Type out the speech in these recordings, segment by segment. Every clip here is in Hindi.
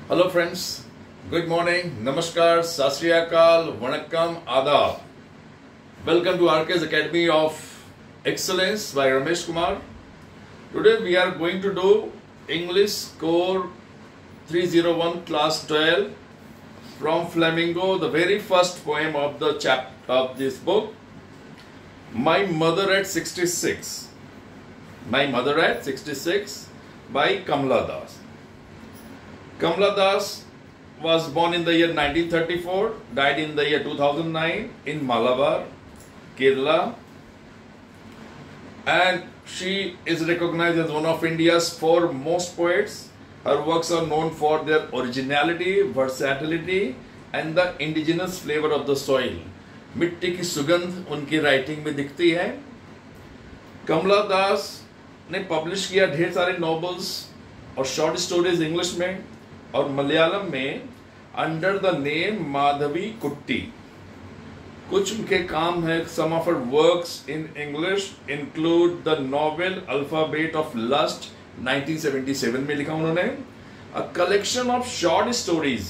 Hello friends, good morning, namaskar, sat sri akal, vanakkam, adab. Welcome to RK's Academy of Excellence by Ramesh Kumar. Today we are going to do English Core 301 Class 12 from Flamingo, the very first poem of the chapter of this book, My Mother at 66. My Mother at 66 by Kamala Das. Kamala Das was born in the year 1934, died in the year 2009 in Malabar, Kerala, and she is recognized as one of India's foremost poets. Her works are known for their originality, versatility, and the indigenous flavor of the soil. मिट्टी की सुगंध उनकी राइटिंग में दिखती है. कमला दास ने पब्लिश किया ढेर सारे नॉवेल्स और शॉर्ट स्टोरीज इंग्लिश में और मलयालम में अंडर द नेम माधवी कुट्टी. कुछ उनके काम है. Some of her works in English include the novel alphabet of lust 1977 में लिखा उन्होंने. A collection of short stories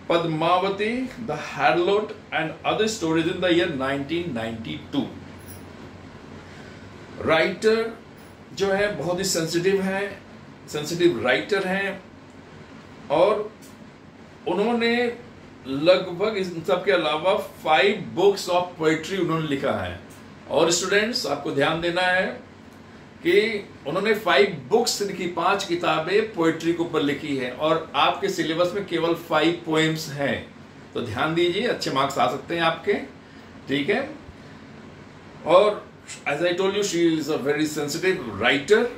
Padmavati, the harlot and other stories in the year 1992. Writer जो है बहुत ही सेंसिटिव राइटर हैं और उन्होंने लगभग इस सब के अलावा 5 बुक्स ऑफ पोएट्री उन्होंने लिखा है. और स्टूडेंट्स आपको ध्यान देना है कि उन्होंने 5 बुक्स लिखी, 5 किताबें पोएट्री के ऊपर लिखी है और आपके सिलेबस में केवल 5 पोएम्स हैं. तो ध्यान दीजिए, अच्छे मार्क्स आ सकते हैं आपके. ठीक है. और as I told you, she is a very sensitive writer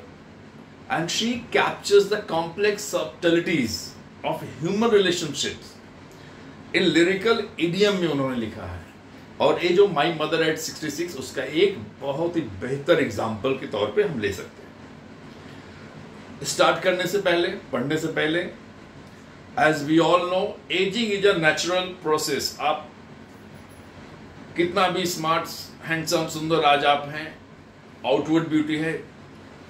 and she captures the complex subtleties of human relationships in lyrical idiom में उन्होंने लिखा है. और ये जो My Mother at 66 उसका एक बहुत ही बेहतर एग्जाम्पल के तौर पे हम ले सकते हैं. स्टार्ट करने से पहले, पढ़ने से पहले, as we all know, aging is a natural process. आप कितना भी स्मार्ट, हैंडसम, सुंदर आज आप हैं, आउटवर्ड ब्यूटी है,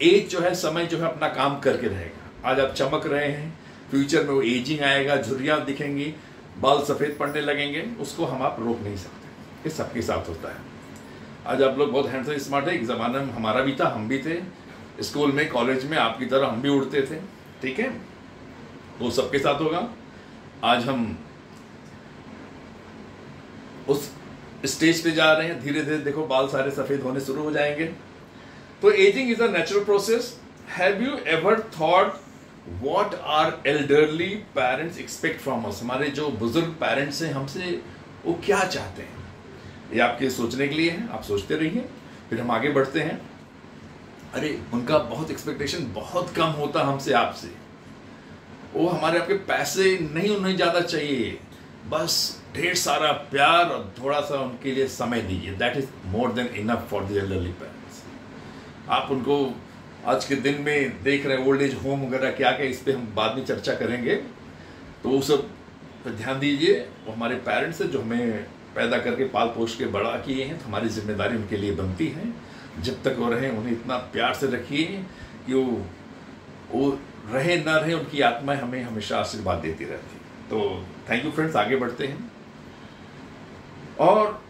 एज जो है, समय जो है अपना काम करके रहेगा. आज आप चमक रहे हैं, फ्यूचर में वो एजिंग आएगा, झुर्रियां दिखेंगी, बाल सफेद पड़ने लगेंगे, उसको हम आप रोक नहीं सकते. ये सबके साथ होता है. आज आप लोग बहुत हैंडसम स्मार्ट है. एक जमाना में हमारा भी था, हम भी थे स्कूल में, कॉलेज में, आपकी तरह हम भी उड़ते थे. ठीक है. वो सबके साथ होगा. आज हम उस स्टेज पे जा रहे हैं. धीरे धीरे देखो बाल सारे सफेद होने शुरू हो जाएंगे. तो ageing is a natural process. Have you ever thought what are elderly parents expect from us? हमारे जो बुजुर्ग पेरेंट्स हैं हमसे वो क्या चाहते हैं? ये आपके सोचने के लिए है. आप सोचते रहिए, फिर हम आगे बढ़ते हैं. अरे उनका बहुत एक्सपेक्टेशन बहुत कम होता हमसे, आपसे. वो हमारे आपके पैसे नहीं, उन्हें ज्यादा चाहिए, बस ढेर सारा प्यार और थोड़ा सा उनके लिए समय दीजिए. That is more than enough for the elderly parents. आप उनको आज के दिन में देख रहे हैं, ओल्ड एज होम वगैरह क्या क्या, इस पे हम बाद में चर्चा करेंगे. तो वो सब पर ध्यान दीजिए. वो हमारे पेरेंट्स हैं जो हमें पैदा करके पाल पोष के बड़ा किए हैं, तो हमारी जिम्मेदारी उनके लिए बनती है. जब तक वो रहें उन्हें इतना प्यार से रखिए कि वो रहे ना रहे, उनकी आत्मा हमें हमेशा आशीर्वाद देती रहती है. तो थैंक यू फ्रेंड्स. आगे बढ़ते हैं. और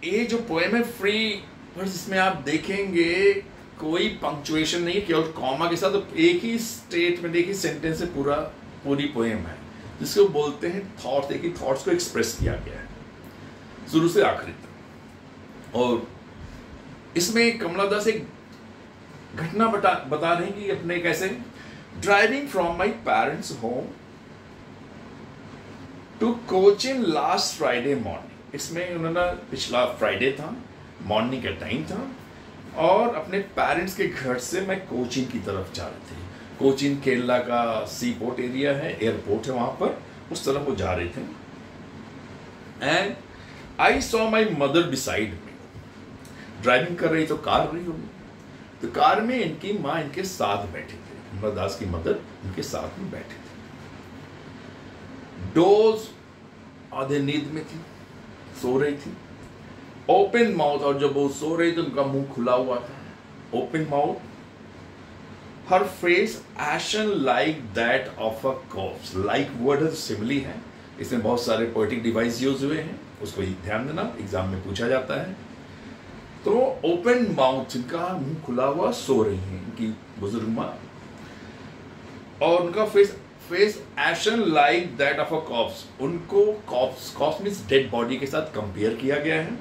ये जो पोएम है फ्री वर्स, इसमें आप देखेंगे कोई पंक्चुएशन नहीं, केवल कॉमा के साथ. तो एक ही स्टेटमेंट, एक ही सेंटेंस से पूरी पोएम है, जिसको बोलते हैं थॉट्स. एक ही थॉट्स को एक्सप्रेस किया गया है शुरू से आखिरी तक. और इसमें कमला दास एक घटना बता रहे हैं कि अपने कैसे driving from my parents home to Cochin last Friday morning. इसमें उन्होंने पिछला फ्राइडे था, मॉर्निंग का टाइम था, और अपने पेरेंट्स के घर से मैं कोचीन की तरफ जा रहे थे. कोचीन केरला का सी पोर्ट एरिया है, एयरपोर्ट है वहां पर, उस तरफ वो जा रहे थे. And I saw my mother beside me. Driving कर रही तो कार रही होगी, तो कार में इनकी माँ इनके साथ बैठी थी. कमला दास की मदर इनके साथ में बैठी थी. डोज, आधे नींद में थी, सो रही थी. ओपन माउथ, और जब वो सो रही थी उनका मुंह खुला हुआ था. Open mouth, her face ation like that of a corps. Like word simile है, इसमें बहुत सारे पोएटिक डिवाइस यूज हुए हैं, उसको ध्यान देना, एग्जाम में पूछा जाता है। तो ओपन माउथ, इनका मुंह खुला हुआ सो रही है इनकी बुजुर्ग माँ, और उनका face ation like that of a corps. उनको कॉर्प्स मींस डेड बॉडी के साथ कंपेयर किया गया है।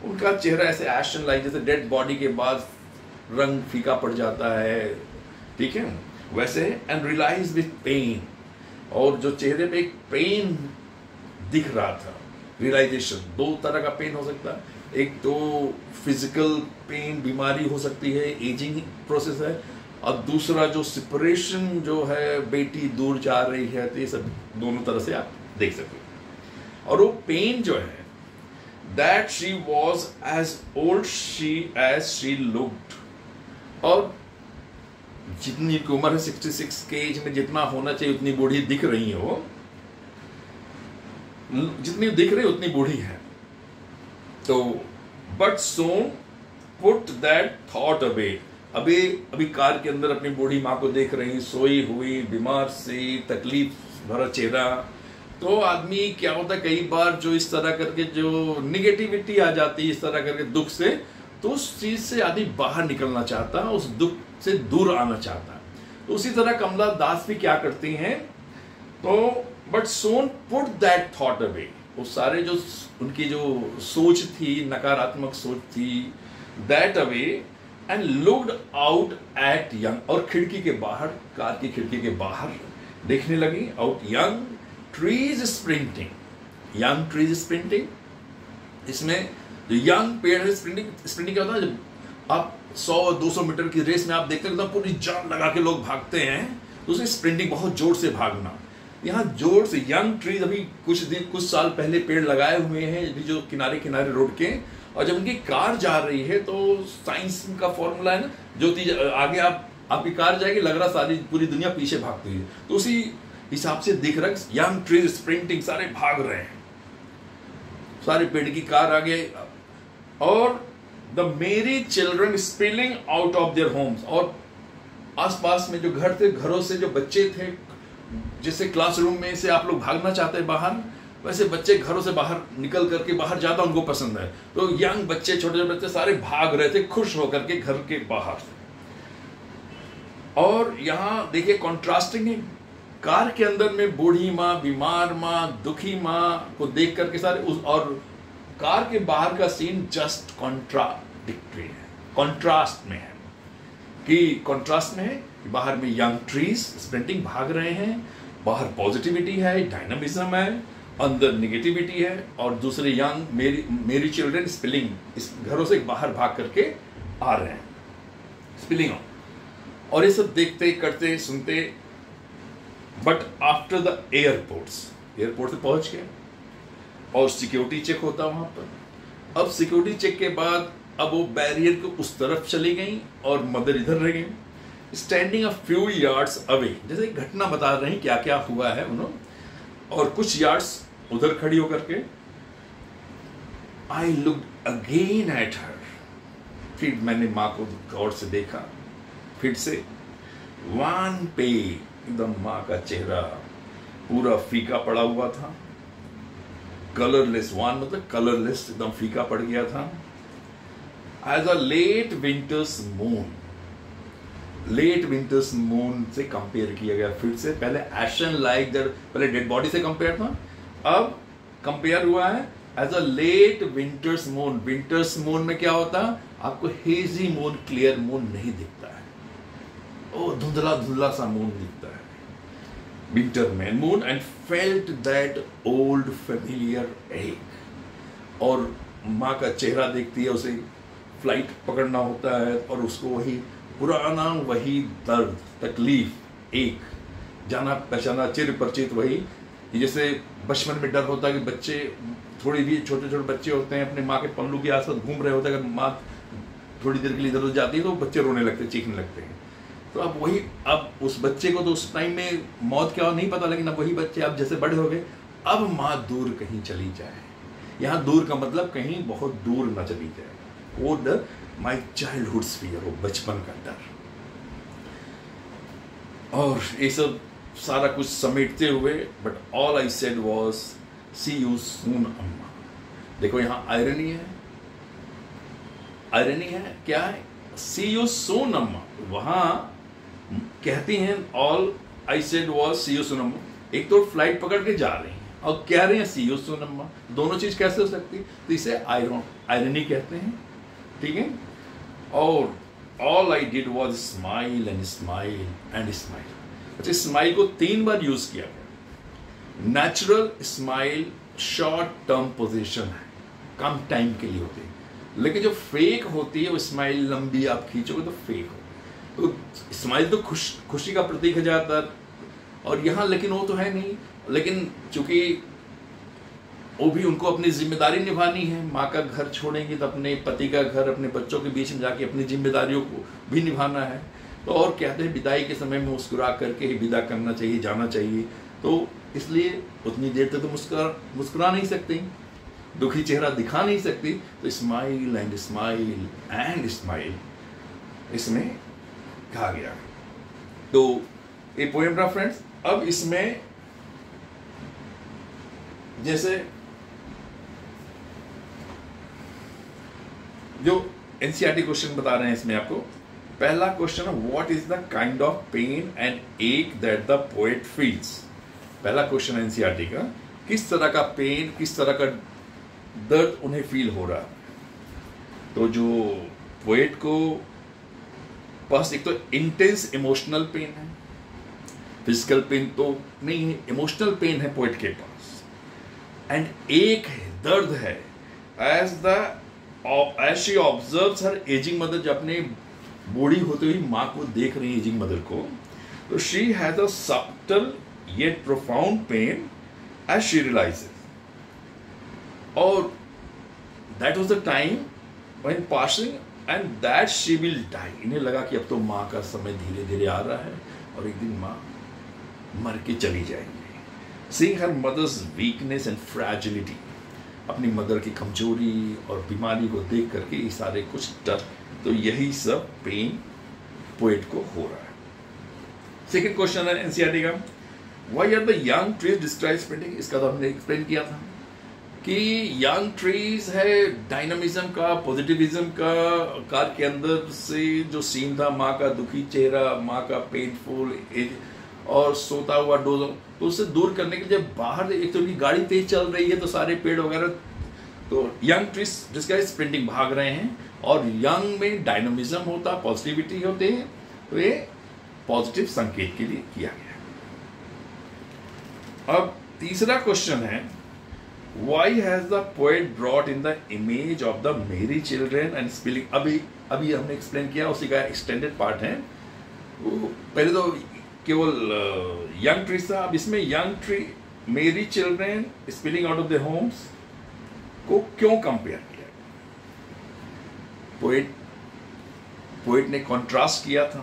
उनका चेहरा ऐसे एशन लाइक, जैसे डेड बॉडी के बाद रंग फीका पड़ जाता है, ठीक है, वैसे। एंड रियलाइज विथ पेन, और जो चेहरे पे एक पेन दिख रहा था, रियलाइजेशन। दो तरह का पेन हो सकता है, एक तो फिजिकल पेन, बीमारी हो सकती है, एजिंग प्रोसेस है, और दूसरा जो सेपरेशन जो है, बेटी दूर जा रही है, तो ये सब दोनों तरह से आप देख सकते हैं। और वो पेन जो है, that she was as old as she looked, और जितनी उम्र है 66 के एज में जितना होना चाहिए उतनी बूढ़ी दिख रही है वो, जितनी दिख रही उतनी बूढ़ी है। तो but Son put that thought away. अभी कार के अंदर अपनी बूढ़ी माँ को देख रही, सोई हुई, बीमार सी, तकलीफ भरा चेहरा। तो आदमी क्या होता है, कई बार जो इस तरह करके जो निगेटिविटी आ जाती है, इस तरह करके दुख से, तो उस चीज से आदमी बाहर निकलना चाहता है, उस दुख से दूर आना चाहता है। तो उसी तरह कमला दास भी क्या करती हैं, तो but Son put that thought away. वो सारे जो उनकी जो सोच थी, नकारात्मक सोच थी, that away, and looked out at young, और खिड़की के बाहर, कार की खिड़की के बाहर देखने लगी, out young trees sprinting. Young trees sprinting, इसमें जो यंग पेड़ है, स्प्रिंटिंग क्या होता है, जब आप 100-200 मीटर की रेस में आप देखते हैं पूरी जान लगा के लोग भागते हैं, तो उसमें स्प्रिंटिंग, बहुत जोर से भागना। यहाँ जोर से यंग ट्रीज, अभी कुछ साल पहले पेड़ लगाए हुए हैं अभी जो किनारे किनारे रोड के, और जब उनकी कार जा रही है तो साइंस का फॉर्मूला है ना, जो चीज आगे आपकी कार जाएगी, लग रहा सारी पूरी दुनिया पीछे भागती है, तो उसी हिसाब से दिख रहा है यंग ट्रीज स्प्रिंटिंग, सारे भाग रहे हैं, सारे पेड़ की कार आगे। और द मेरी children spilling out of their homes, और आसपास में जो घर थे, घरों से जो बच्चे थे, जैसे क्लासरूम में से आप लोग भागना चाहते हैं बाहर, वैसे बच्चे घरों से बाहर निकल करके बाहर ज्यादा उनको पसंद है। तो यंग बच्चे, छोटे छोटे बच्चे सारे भाग रहे थे खुश होकर के घर के बाहर। और यहां देखिए कॉन्ट्रास्टिंग है, कार के अंदर में बूढ़ी माँ, बीमार माँ, दुखी माँ को देख करके सारे और कार के बाहर का सीन जस्ट कॉन्ट्राडिक्टरी है, कॉन्ट्रास्ट में है, कि कॉन्ट्रास्ट में है, बाहर में यंग ट्रीज स्प्रिंटिंग भाग रहे हैं, बाहर पॉजिटिविटी है, डायनामिज्म है, अंदर निगेटिविटी है, और दूसरे यंग मेरी चिल्ड्रन स्पिलिंग, इस घरों से बाहर भाग करके आ रहे हैं, स्पिलिंग ऑन। और ये सब देखते करते सुनते, बट आफ्टर द एयरपोर्ट से पहुंच गए और सिक्योरिटी चेक होता वहां पर। अब सिक्योरिटी चेक के बाद अब वो बैरियर के उस तरफ चली गई और मदर इधर रह गई, standing a few yards away, जैसे घटना बता रहे हैं क्या क्या हुआ है उन्होंने, और कुछ यार्ड्स उधर खड़ी होकर के। I looked again at her, फिर मैंने माँ को गौर से देखा, फिर से वन पे, एकदम माँ का चेहरा पूरा फीका पड़ा हुआ था, कलरलेस, वन मतलब कलरलेस, एकदम फीका पड़ गया था। As a late winter's moon, late winter's moon से कंपेयर किया गया फिर से। पहले एशन लाइक दैट, पहले डेड बॉडी से कंपेयर था, अब कंपेयर हुआ है as a late winter's moon. Winter's moon में क्या होता है, आपको हेजी मून, क्लियर मून नहीं दिखता है, ओ धुंधला धुंधला सा मून दिखता है विंटर में moon. And felt that old familiar एक, और माँ का चेहरा देखती है, उसे फ्लाइट पकड़ना होता है और उसको वही पुराना, वही दर्द, तकलीफ, एक जाना पहचाना, चिर परिचित वही। जैसे बचपन में डर होता है कि बच्चे, थोड़ी भी छोटे छोटे बच्चे होते हैं, अपने माँ के पल्लू के आसपास घूम रहे होते हैं, अगर माँ थोड़ी देर के लिए इधर उधर जाती है तो बच्चे रोने लगते, चीखने लगते हैं। तो अब वही, अब उस बच्चे को तो उस टाइम में मौत क्या हो नहीं पता, लेकिन अब वही बच्चे अब जैसे बड़े हो गए, अब माँ दूर कहीं चली जाए, यहाँ दूर का मतलब कहीं बहुत दूर ना चली जाए, वो डर, माई चाइल्डहुड फियर, वो बचपन का डर। और ये सब सारा कुछ समेटते हुए, but all I said was see you soon अम्मा। देखो यहाँ आयरनी है, आयरनी है क्या है, सी यू सून अम्मा। वहां कहती हैं all I said was see you soon अम्मा, एक तो फ्लाइट पकड़ के जा रही हैं और कह रहे हैं सी यू सून अम्मा, दोनों चीज कैसे हो सकती है? तो इसे आयरनी कहते हैं, ठीक है। और all I did was smile and smile and smile. अच्छा, स्माइल को 3 बार यूज किया गया। Natural smile short term position है, कम टाइम के लिए होती है, लेकिन जो फेक होती है वो स्माइल लंबी आप खींचोगे तो फेक हो। तो स्माइल तो खुशी का प्रतीक है ज्यादातर, और यहाँ लेकिन वो तो है नहीं। लेकिन चूंकि वो भी उनको अपनी जिम्मेदारी निभानी है, माँ का घर छोड़ेंगी तो अपने पति का घर, अपने बच्चों के बीच में जाके अपनी जिम्मेदारियों को भी निभाना है। तो और कहते हैं विदाई के समय में मुस्कुरा करके ही विदा करना चाहिए, जाना चाहिए। तो इसलिए उतनी देर तक तो मुस्कुरा नहीं सकती, दुखी चेहरा दिखा नहीं सकती, तो smile and smile and smile इसमें कहा गया। तो ये पोएम था फ्रेंड्स। अब इसमें जैसे जो एनसीईआरटी क्वेश्चन बता रहे हैं इसमें आपको, पहला क्वेश्चन है what is the kind of pain and ache that the poet feels. पहला क्वेश्चन एनसीईआरटी का, किस तरह का पेन, किस तरह का दर्द उन्हें फील हो रहा। तो जो पोएट को पास एक तो इंटेंस इमोशनल पेन है, फिजिकल पेन तो नहीं है, इमोशनल पेन है पोएट के पास। एंड एक दर्द है as she observes her aging mother, जब अपने बूढ़ी होते हुई माँ को देख रही है, एजिंग मदर को, तो she has a subtle yet profound pain as she realizes, और that was the time when passing and that she will die। इन्हें लगा कि अब तो माँ का समय धीरे धीरे आ रहा है और एक दिन माँ मर के चली जाएंगी। Seeing her mother's weakness and fragility, अपनी मदर की कमजोरी और बीमारी को देख करके ये सारे कुछ डर, तो यही सब पेन पोएट को हो रहा है। सेकंड क्वेश्चन है एनसीईआरटी का, why are the young trees describe spending. इसका तो हमने एक्सप्लेन किया था कि यंग ट्रीज है डायनामिज्म का, पॉजिटिविज्म का, कार के अंदर से जो सीन था, माँ का दुखी चेहरा, माँ का पेनफुल और सोता हुआ डोजो, तो उससे दूर करने के लिए बाहर एक तो गाड़ी तेज चल रही है तो सारे पेड़ वगैरह, तो यंग ट्रीज जिसका स्प्रिंटिंग भाग रहे हैं, और यंग में डायनामिज्म होता, पॉजिटिविटी होते हैं, तो ये पॉजिटिव संकेत के लिए किया गया। अब तीसरा क्वेश्चन है, why has the poet brought in the image of the मेरी चिल्ड्रेन एंड स्पिलिंग। अभी हमने एक्सप्लेन किया, उसी का एक्सटेंडेड पार्ट है। पहले तो केवल यंग ट्रीज था, अब इसमें यंग ट्री, मेरी children spilling out of the homes को क्यों कंपेयर किया? पोएट ने कॉन्ट्रास्ट किया था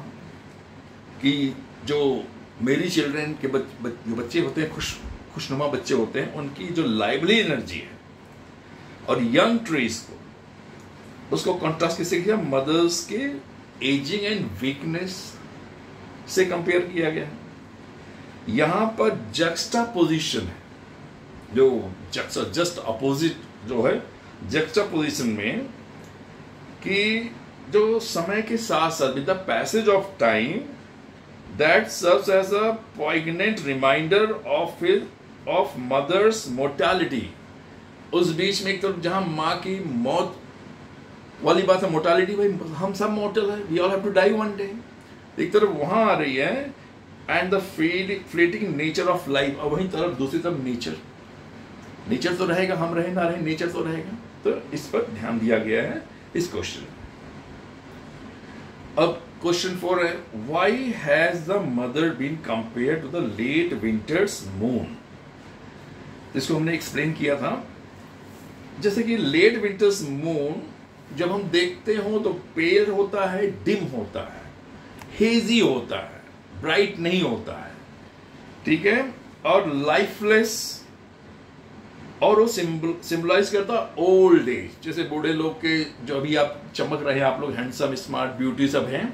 कि जो मेरी चिल्ड्रेन के जो बच्चे होते हैं, खुशनुमा बच्चे होते हैं, उनकी जो लाइवली एनर्जी है, और यंग ट्रीज को उसको कॉन्ट्रास्ट किससे किया? मदर्स के एजिंग एंड वीकनेस से कंपेयर किया गया है। यहां पर जक्स्टा पोजिशन है, जो जस्ट अपोजिट जो है, जक्स्टा पोजिशन में कि जो समय के साथ साथ with the passage of time that serves as a poignant reminder of mother's mortality. उस बीच में एक तो जहां माँ की मौत वाली बात है, मोर्टैलिटी, भाई हम सब मोर्टल है, we all have to die one day, एक तरफ वहां आ रही है, and the fleeting nature of life, और वहीं तरफ दूसरी तरफ नेचर तो रहेगा, हम रहे ना रहे, नेचर तो रहेगा। तो इस पर ध्यान दिया गया है इस क्वेश्चन में। अब क्वेश्चन 4 है, why has the mother been compared to the late winter's moon. इसको हमने एक्सप्लेन किया था, जैसे कि लेट विंटर्स मून जब हम देखते हो तो पेल होता है, डिम होता है, हेजी होता है, ब्राइट नहीं होता है, ठीक है, और लाइफलेस, और वो सिंबलाइज करता ओल्ड एज। जैसे बूढ़े लोग के जो अभी आप चमक रहे हैं, आप लोग हैंडसम, स्मार्ट, ब्यूटी सब हैं,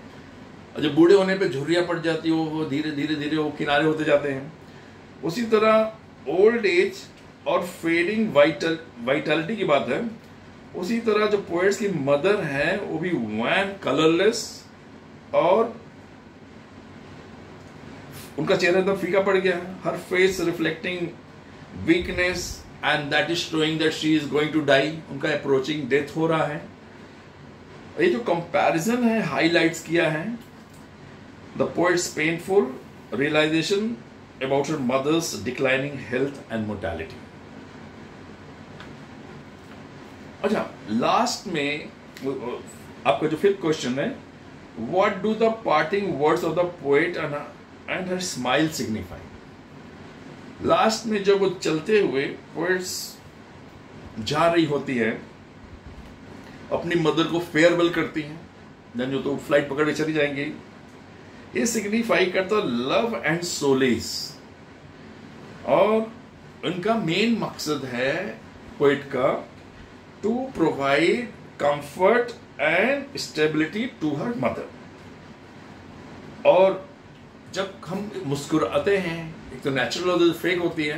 और जब बूढ़े होने पे झुर्रियाँ पड़ जाती हो, वो धीरे धीरे धीरे वो किनारे होते जाते हैं। उसी तरह ओल्ड एज और फेडिंग वाइटलिटी की बात है। उसी तरह जो पोएट्स की मदर है वो भी वैन, कलरलेस, और उनका चेहरा एकदम फीका पड़ गया, her face reflecting weakness and that is showing that she is going to die. उनका अप्रोचिंग डेथ हो रहा है। ये जो कंपैरिजन है हाईलाइट्स किया है the poet's painful realisation about her mother's declining health and mortality. अच्छा, लास्ट में आपका जो 5th क्वेश्चन है, what do the parting words of the poet and her smile signify. Last में जब वो चलते हुए पोएट्स जा रही होती है, अपनी मदर को फेयरवेल करती हैं, देन जो तो फ्लाइट पकड़ के चली जाएंगी, ये सिग्निफाई करता लव एंड सोलेस। और उनका मेन मकसद है पोएट का to provide comfort and stability to her mother. और जब हम मुस्कुराते हैं, एक तो नेचुरल और फेक होती है,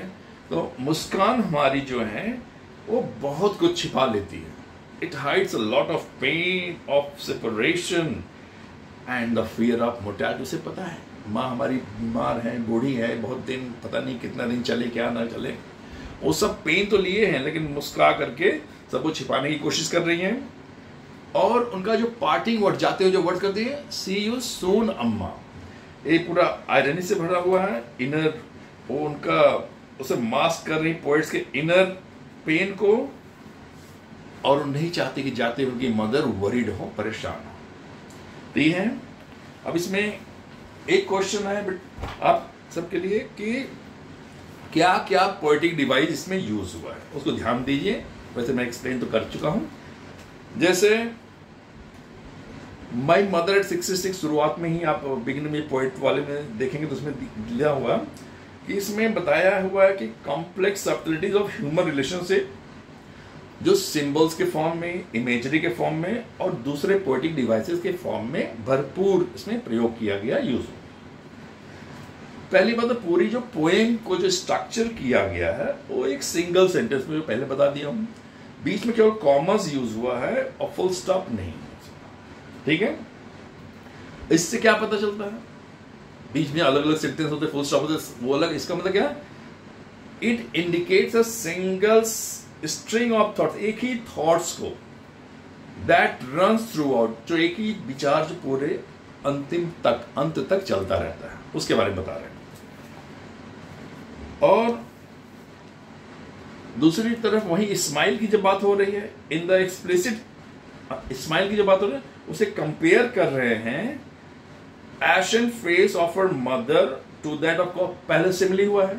तो मुस्कान हमारी जो है वो बहुत कुछ छिपा लेती है। It hides a lot of pain, of separation and the fear of mortality. उसे पता है माँ हमारी बीमार है, बूढ़ी है, बहुत दिन, पता नहीं कितना दिन चले क्या ना चले, वो सब पेन तो लिए हैं, लेकिन मुस्कुरा करके सबको छिपाने की कोशिश कर रही हैं। और उनका जो पार्टिंग वर्ड, जाते हुए जो वर्ड करती है, सी यू सून अम्मा, ये पूरा आयरनी से भरा हुआ है। इनर वो उनका उसे मास्क कर रही पोएट्स के इनर पेन को, और नहीं चाहती कि जाते हुए उनकी मदर वरीड हो, परेशान हो। तो ये है। अब इसमें एक क्वेश्चन है बट आप सबके लिए कि क्या क्या पोएटिक डिवाइस इसमें यूज हुआ है, उसको ध्यान दीजिए। वैसे मैं एक्सप्लेन तो कर चुका हूं। जैसे माई मदर एट 66 शुरुआत में ही आप बिगिनिंग में पोएट वाले में देखेंगे तो उसमें दिया हुआ कि इसमें बताया हुआ है कि कॉम्प्लेक्स सब्टिलिटीज ऑफ ह्यूमन रिलेशनशिप जो सिंबल्स के फॉर्म में, इमेजरी के फॉर्म में और दूसरे पोएटिक डिवाइसेस के फॉर्म में भरपूर इसमें प्रयोग किया गया, यूज हो। पहली बात तो पूरी जो पोएम को जो स्ट्रक्चर किया गया है वो एक सिंगल सेंटेंस में, जो पहले बता दिया हूं, बीच में केवल कॉमर्स यूज हुआ है और फुल स्टॉप नहीं। ठीक है, इससे क्या पता चलता है, बीच में अलग अलग सेंटेंस होते, फुल स्टॉप होते, वो अलग। इसका मतलब क्या, it indicates a single string of thoughts, एक ही थॉट्स को दैट रन्स थ्रू आउट, जो एक ही विचार जो पूरे अंत तक चलता रहता है, उसके बारे में बता रहे हैं। और दूसरी तरफ वही स्माइल की जब बात हो रही है, इन द एक्सप्लिसिट स्माइल की जब बात हो रही है, उसे कंपेयर कर रहे हैं ashen face of her mother to that of, पहले सिमिली हुआ है,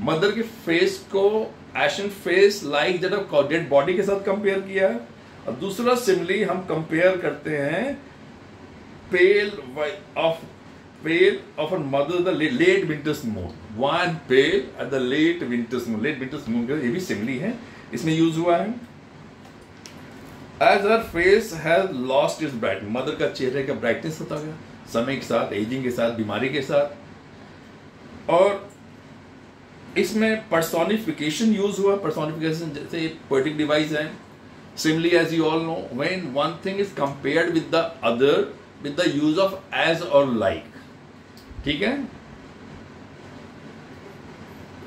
मदर के फेस को ashen face like that of dead body के साथ कंपेयर किया है। और दूसरा सिमिली हम कंपेयर करते हैं पेल of her mother the late winter's moon, one pale at the late winter's moon, late winter's moon का ये भी सिमिली है, इसमें यूज हुआ है। As her face has lost its brightness, mother का चेहरे का ब्राइटनेस होता गया समय के साथ, एजिंग के साथ, बीमारी के साथ। और इसमें पर्सोनिफिकेशन यूज हुआ, पर्सोनिफिकेशन जैसे पोएटिक डिवाइस है। Simile as you all know, when one thing is compared with the other with the use of as और लाइक। ठीक है,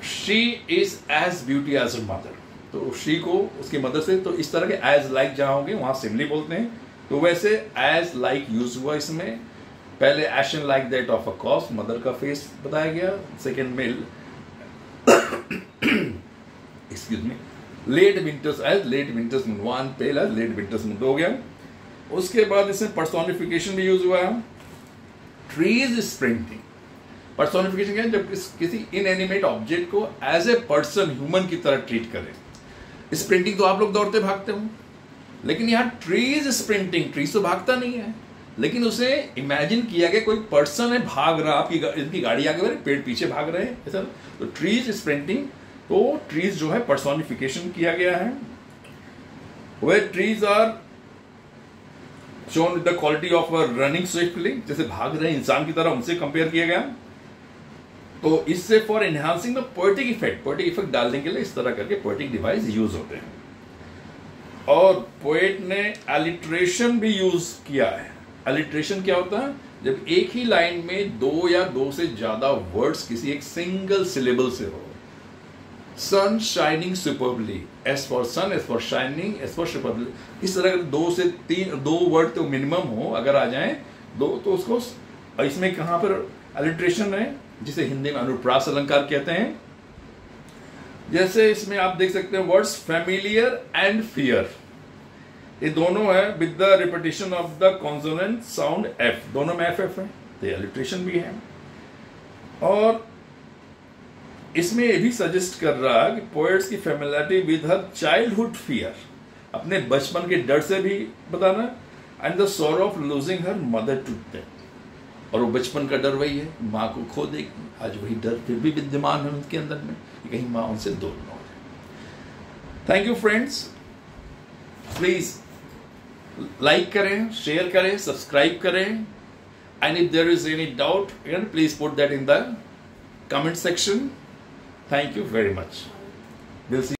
she is as beauty as her mother, तो शी को उसकी मदर से, तो इस तरह के एज लाइक जहां होंगे वहां सिमिली बोलते हैं, तो वैसे एज लाइक यूज हुआ इसमें। पहले ashen like that of a corpse, mother का फेस बताया गया। सेकेंड में excuse me, late winter's as late winter's moon, wan pale as late winter's moon, तो हो गया। उसके बाद इसमें पर्सोनिफिकेशन भी यूज हुआ है, ट्रीज स्प्रिंटिंग। पर्सोनिफिकेशन क्या है, जब किसी इनएनिमेट ऑब्जेक्ट को एज ए पर्सन, ह्यूमन की तरह ट्रीट करें। स्प्रिंटिंग तो आप लोग दौड़ते भागते हो, लेकिन यहाँ ट्रीज स्प्रिंटिंग, ट्रीज तो भागता नहीं है, लेकिन उसे इमेजिन किया गया कोई पर्सन है भाग रहा, आपकी इनकी गाड़ी आगे बढ़, पेड़ पीछे भाग रहे हैं ऐसा। तो ट्रीज स्प्रिंटिंग, तो ट्रीज जो है पर्सोनिफिकेशन किया गया है। वे trees are shown the quality of running swiftly, जैसे भाग रहे इंसान की तरह, उनसे कंपेयर किया गया। तो इससे for enhancing the poetic effect डालने के लिए इस तरह करके पोएटिक डिवाइस यूज होते हैं। और पोएट ने एलिट्रेशन भी यूज किया है। एलिट्रेशन क्या होता है? जब एक ही लाइन में दो या दो से ज्यादा वर्ड्स किसी एक सिंगल सिलेबल से हो। Sun shining superbly, S for sun, S for shining, S for superbly, इस तरह के दो से तीन, दो वर्ड तो मिनिमम हो, अगर आ जाए दो तो उसको, इसमें कहां पर एलिट्रेशन है, जिसे हिंदी में अनुप्रास अलंकार कहते हैं। जैसे इसमें आप देख सकते हैं वर्ड्स फैमिलियर एंड फियर, ये दोनों है with the repetition of the consonant sound F, दोनों में एफ एफ है, तो एलिट्रेशन भी है। और इसमें ये भी सजेस्ट कर रहा है कि पोएट्स की familiarity with her childhood fear, अपने बचपन के डर से भी बताना, and the sorrow of losing her mother to death, और वो बचपन का डर वही है, माँ को खो देगी, आज वही डर फिर भी विद्यमान है उनके अंदर में, कहीं माँ उनसे दूर न हो जाए। Thank you friends, please like करें, शेयर करें, सब्सक्राइब करें, and if there is any doubt please put that in the comment section. Thank you very much. We'll see